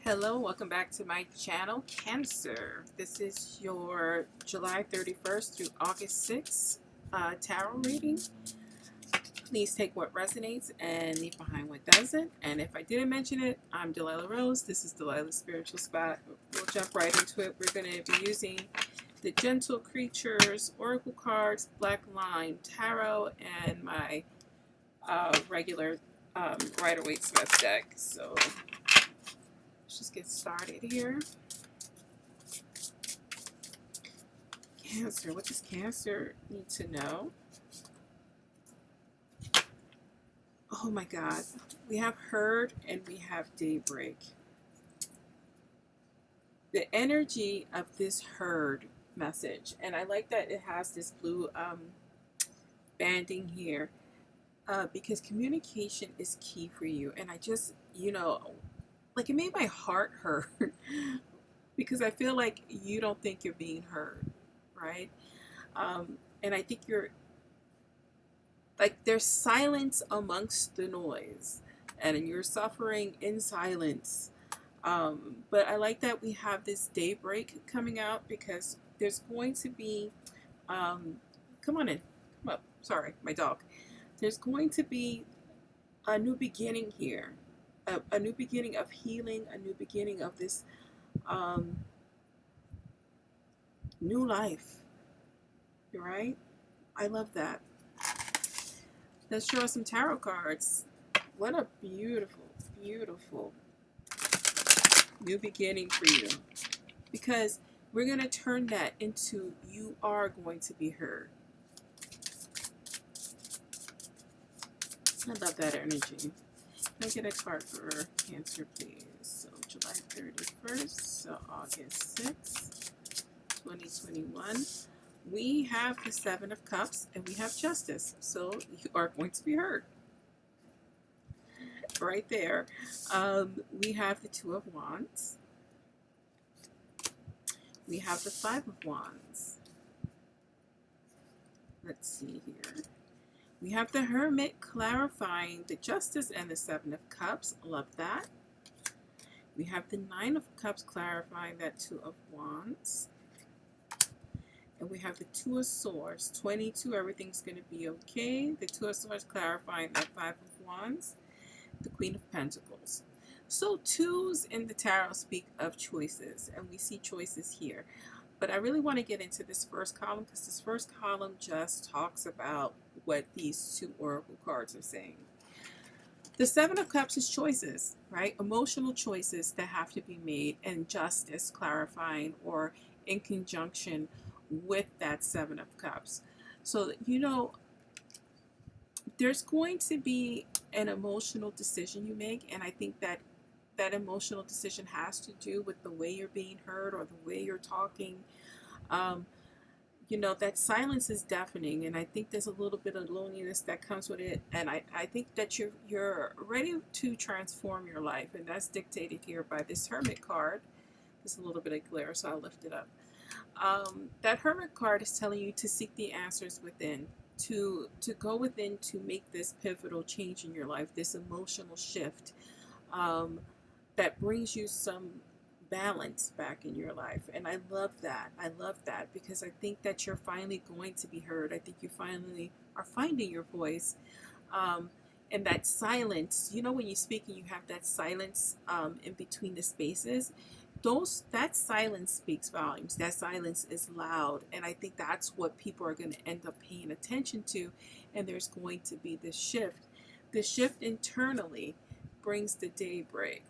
Hello, welcome back to my channel, Cancer. This is your July 31st through August 6th tarot reading. Please take what resonates and leave behind what doesn't. And if I didn't mention it, I'm Delilah Rose. This is Delilah's Spiritual Spot. We'll jump right into it. We're going to be using the Gentle Creatures, Oracle cards, Black Line Tarot, and my regular Rider-Waite-Smith deck. So let's just get started here. Cancer, what does Cancer need to know? Oh my God, we have herd and we have daybreak. The energy of this herd message, and I like that it has this blue banding here because communication is key for you. And I just, like it made my heart hurt because I feel like you don't think you're being heard, right? And I think you're like there's silence amongst the noise, and you're suffering in silence. But I like that we have this daybreak coming out because there's going to be, come on in, come up. Sorry, my dog. There's going to be a new beginning here, a new beginning of healing, a new beginning of this new life. You're right. I love that. Let's draw some tarot cards. What a beautiful, beautiful new beginning for you. Because we're going to turn that into you are going to be heard. I love that energy. Can I get a card for Cancer, please? So July 31st, so August 6th, 2021. We have the Seven of Cups and we have Justice. So you are going to be heard. Right there. We have the Two of Wands. We have the Five of Wands. Let's see here. We have the Hermit clarifying the Justice and the Seven of Cups. Love that. We have the Nine of Cups clarifying that Two of Wands. And we have the Two of Swords. 22, everything's going to be okay. The Two of Swords clarifying that Five of Wands. The Queen of Pentacles. So twos in the tarot speak of choices, and we see choices here. But I really want to get into this first column because this first column just talks about what these two oracle cards are saying. The Seven of Cups is choices, right? Emotional choices that have to be made, and justice clarifying or in conjunction with that Seven of Cups. So, there's going to be an emotional decision you make, and I think that that emotional decision has to do with the way you're being heard or the way you're talking. That silence is deafening, and I think there's a little bit of loneliness that comes with it, and I think that you're ready to transform your life, and that's dictated here by this Hermit card. There's a little bit of glare, so I'll lift it up. That Hermit card is telling you to seek the answers within, to go within to make this pivotal change in your life, this emotional shift that brings you some balance back in your life. And I love that. I love that because I think that you're finally going to be heard. I think you finally are finding your voice. And that silence, when you speak and you have that silence in between the spaces, that silence speaks volumes. That silence is loud, and I think that's what people are going to end up paying attention to, and there's going to be this shift. The shift internally brings the daybreak.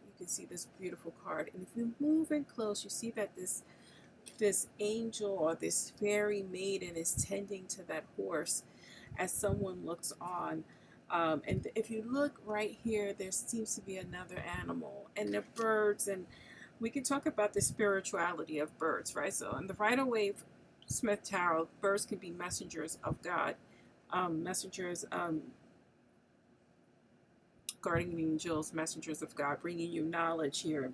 You can see this beautiful card, and if you move in close, you see that this angel or this fairy maiden is tending to that horse as someone looks on. And if you look right here, there seems to be another animal, and the birds, and we can talk about the spirituality of birds, right? So in the Rider-Waite-Smith Tarot, birds can be messengers of God, guardian angels, messengers of God, bringing you knowledge here.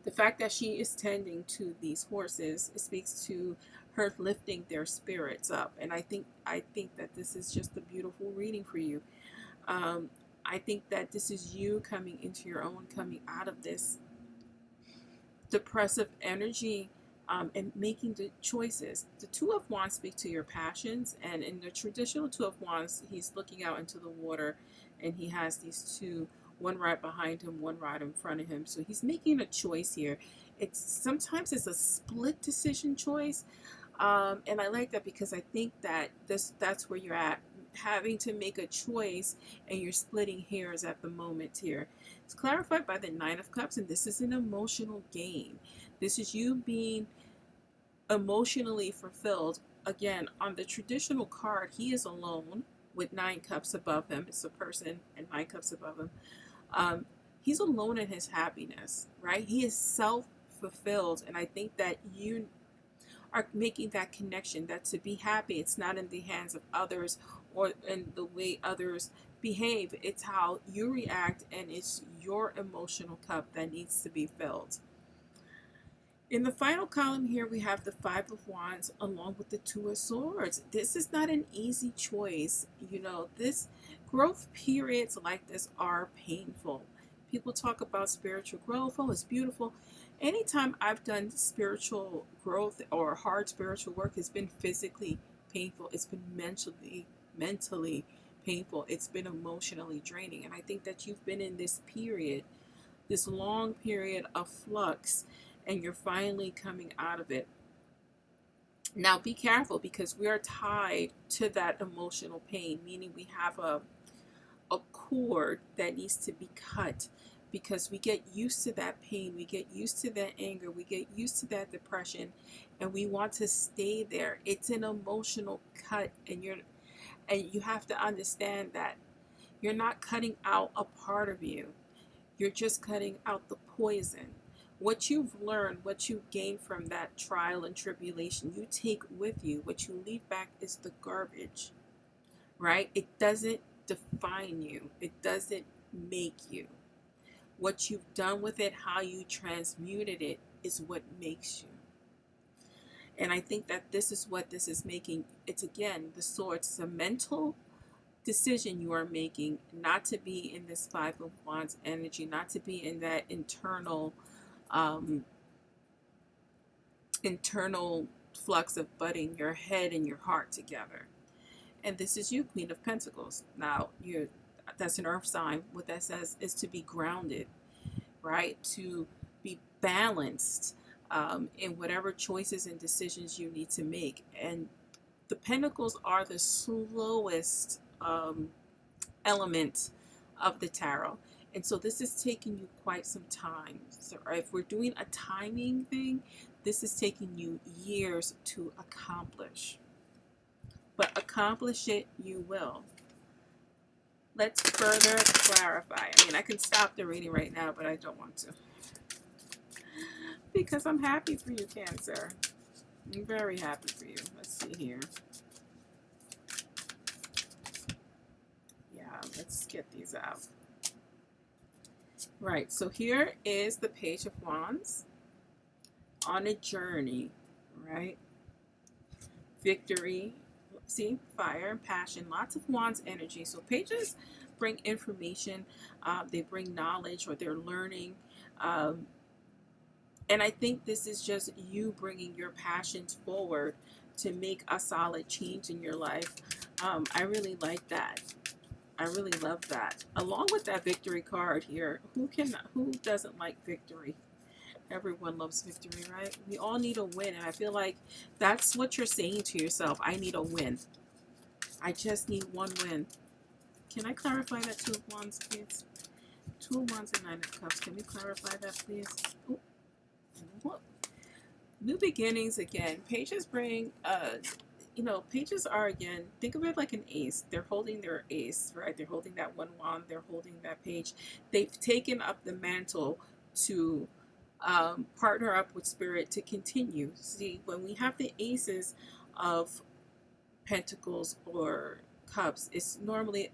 The fact that she is tending to these horses, it speaks to her lifting their spirits up, and I think that this is just a beautiful reading for you. I think that this is you coming into your own, coming out of this depressive energy, and making the choices. The Two of Wands speak to your passions, and in the traditional Two of Wands, he's looking out into the water, and he has these two, one right behind him, one right in front of him. So he's making a choice here. Sometimes it's a split decision choice, and I like that because I think that that's where you're at, having to make a choice, and you're splitting hairs at the moment here. It's clarified by the Nine of Cups, and this is an emotional gain. This is you being emotionally fulfilled. Again, on the traditional card, he is alone with 9 cups above him. It's a person and 9 cups above him. He's alone in his happiness, right? He is self-fulfilled, and I think that you are making that connection, that to be happy, it's not in the hands of others or in the way others behave. It's how you react, and it's your emotional cup that needs to be filled. In the final column here, we have the Five of Wands along with the Two of Swords. This is not an easy choice. You know, this growth periods like this are painful. People talk about spiritual growth. Oh, it's beautiful. Anytime I've done spiritual growth or hard spiritual work, it's been physically painful. It's been mentally painful. It's been emotionally draining. And I think that you've been in this period, this long period of flux, and you're finally coming out of it. Now be careful, because we are tied to that emotional pain, meaning we have a cord that needs to be cut, because we get used to that pain, we get used to that anger, we get used to that depression, and we want to stay there. It's an emotional cut, and you have to understand that you're not cutting out a part of you. You're just cutting out the poison. What you've learned, what you gained from that trial and tribulation, you take with you. What you leave back is the garbage, right? It doesn't define you. It doesn't make you. What you've done with it, how you transmuted it, is what makes you. And I think that this is what this is making. It's, again, the Swords. It's a mental decision you are making not to be in this Five of Wands energy, not to be in that internal flux of butting your head and your heart together. And this is you, Queen of Pentacles. Now, that's an earth sign. What that says is to be grounded, right? To be balanced in whatever choices and decisions you need to make. And the Pentacles are the slowest element of the tarot. And so this is taking you quite some time. So if we're doing a timing thing, this is taking you years to accomplish. But accomplish it you will. Let's further clarify. I mean, I can stop the reading right now, but I don't want to. Because I'm happy for you, Cancer. I'm very happy for you. Let's see here. Yeah, let's get these out. Right, so here is the Page of Wands on a journey, right? Victory, see, fire and passion, lots of Wands energy. So pages bring information, they bring knowledge, or they're learning. And I think this is just you bringing your passions forward to make a solid change in your life. I really like that. I really love that. Along with that victory card here, who doesn't like victory? Everyone loves victory, right? We all need a win, and I feel like that's what you're saying to yourself. I need a win. I just need one win. Can I clarify that? Two of Wands, please. Two of Wands and Nine of Cups. Can we clarify that, please? Ooh. What? New beginnings again. Pages bring pages are, again, think of it like an ace. They're holding their ace, right? They're holding that one wand. They're holding that page. They've taken up the mantle to partner up with Spirit to continue. See, when we have the aces of Pentacles or Cups, it's normally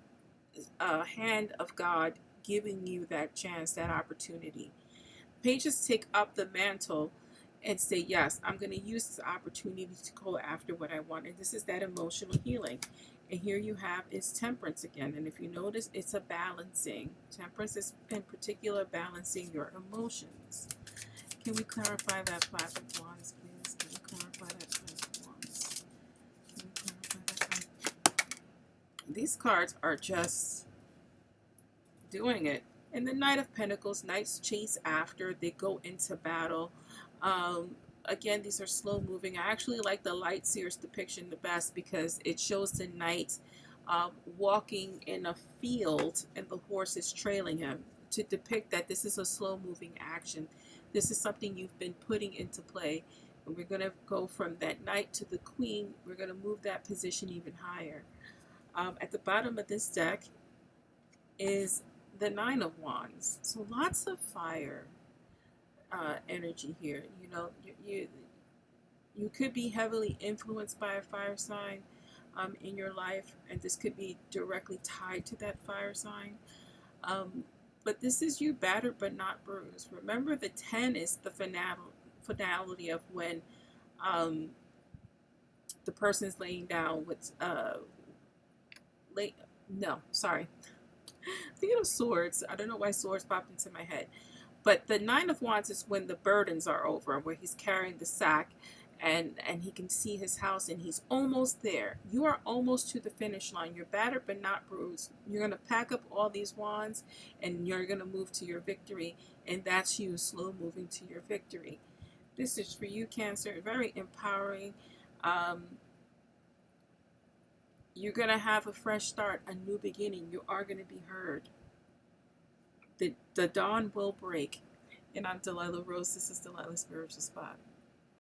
a hand of God giving you that chance, that opportunity. Pages take up the mantle and say, yes, I'm going to use this opportunity to go after what I want. And this is that emotional healing. And here you have is Temperance again. And if you notice, it's a balancing. Temperance is in particular balancing your emotions. Can we clarify that Five of Wands, please? Can we clarify that Five of Wands? Can we clarify that? These cards are just doing it. And the Knight of Pentacles, knights chase after, they go into battle. Again, these are slow moving. I actually like the Light Seer's depiction the best because it shows the knight walking in a field and the horse is trailing him, to depict that this is a slow moving action. This is something you've been putting into play. And we're going to go from that knight to the queen. We're going to move that position even higher. At the bottom of this deck is the Nine of Wands. So lots of fire energy here. You know, you could be heavily influenced by a fire sign in your life, and this could be directly tied to that fire sign. But this is you battered but not bruised. Remember, the 10 is the finality of when the person's laying down with thinking of swords. I don't know why swords popped into my head. But the Nine of Wands is when the burdens are over, where he's carrying the sack and he can see his house and he's almost there. You are almost to the finish line. You're battered but not bruised. You're going to pack up all these wands and you're going to move to your victory. And that's you slow moving to your victory. This is for you, Cancer. Very empowering. You're going to have a fresh start, a new beginning. You are going to be heard. The dawn will break. And I'm Delilah Rose. This is Delilah's Spiritual Spot.